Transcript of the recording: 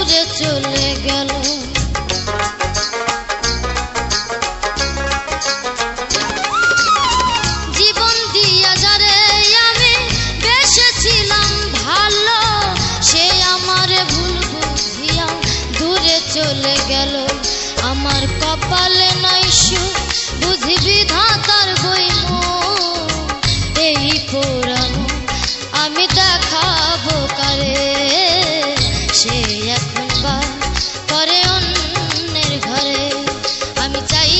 দূরে চলে গেল। জীবন দিয়া যারে আমি বেসেছিলাম ভালো, সে আমার ভুল বুঝিয়া দূরে চলে গেল। আমার কপালে নাই সুখ বুঝি বিধাতার বইমন, এই পুরানো আমি দেখাবো কারে, সে এখন বা করে অন্যের ঘরে। আমি চাই